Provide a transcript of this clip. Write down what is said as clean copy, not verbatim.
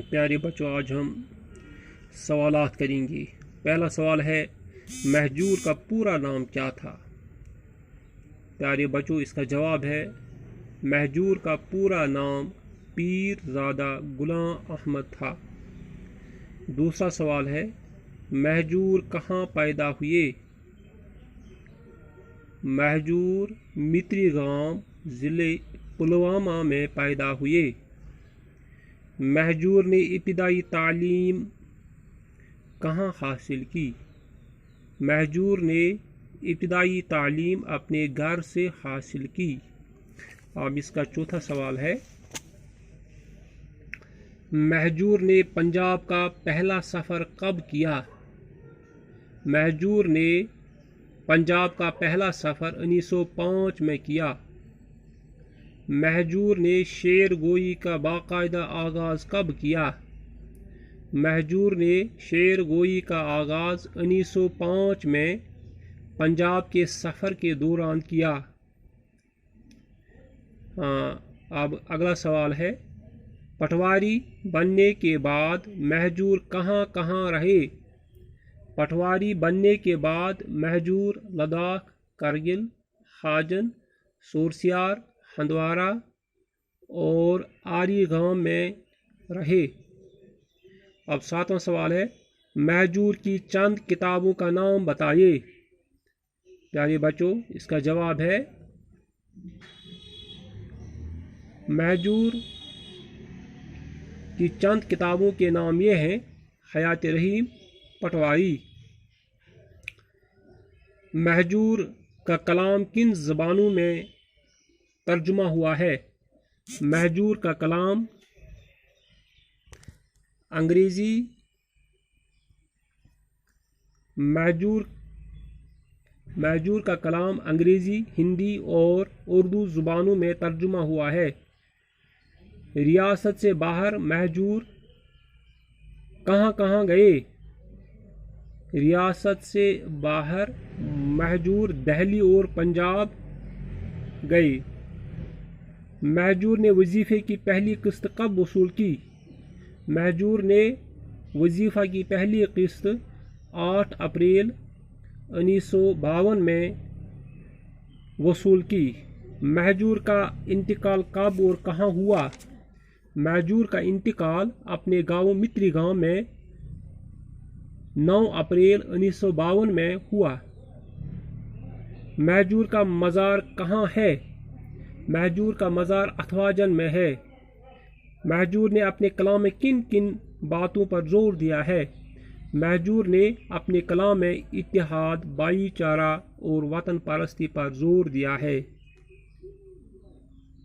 پیارے بچوں، آج ہم سوالات کریں گے۔ پہلا سوال ہے، مہجور کا پورا نام کیا تھا؟ پیارے بچوں، اس کا جواب ہے مہجور کا پورا نام پیر زادہ غلام احمد تھا۔ دوسرا سوال ہے، مہجور کہاں پیدا ہوئے؟ مہجور متری گام ضلع پلوامہ میں پیدا ہوئے۔ مہجور نے ابتدائی تعلیم کہاں حاصل کی؟ مہجور نے ابتدائی تعلیم اپنے گھر سے حاصل کی۔ اب اس کا چوتھا سوال ہے، مہجور نے پنجاب کا پہلا سفر کب کیا؟ مہجور نے پنجاب کا پہلا سفر 1905 میں کیا۔ مہجور نے شعر گوئی کا باقاعدہ آغاز کب کیا؟ مہجور نے شعر گوئی کا آغاز 1905 میں پنجاب کے سفر کے دوران کیا۔ اب اگلا سوال ہے، پٹواری بننے کے بعد مہجور کہاں کہاں رہے؟ پٹواری بننے کے بعد مہجور لداخ، کرگل، حاجن، سورسیار، ہندوارہ اور آری گام میں رہے۔ اب ساتواں سوال ہے، مہجور کی چند کتابوں کا نام بتائیے۔ پیارے بچوں، اس کا جواب ہے مہجور کی چند کتابوں کے نام یہ ہیں، حیات رحیم، پٹواری۔ مہجور کا کلام کن زبانوں میں ترجمہ ہوا ہے؟ مہجور کا کلام انگریزی، مہجور کا کلام انگریزی، ہندی اور اردو زبانوں میں ترجمہ ہوا ہے۔ ریاست سے باہر مہجور کہاں کہاں گئے؟ ریاست سے باہر مہجور دہلی اور پنجاب گئے۔ مہجور نے وظیفے کی پہلی قسط کب وصول کی؟ مہجور نے وظیفہ کی پہلی قسط 8 اپریل 1952 میں وصول کی۔ مہجور کا انتقال کب اور کہاں ہوا؟ مہجور کا انتقال اپنے گاؤں متری گام میں 9 اپریل 1952 میں ہوا۔ مہجور کا مزار کہاں ہے؟ مہجور کا مزار اتھواجن میں ہے۔ مہجور نے اپنے کلام میں کن کن باتوں پر زور دیا ہے؟ مہجور نے اپنے کلام میں اتحاد، بھائی چارہ اور وطن پرستی پر زور دیا ہے۔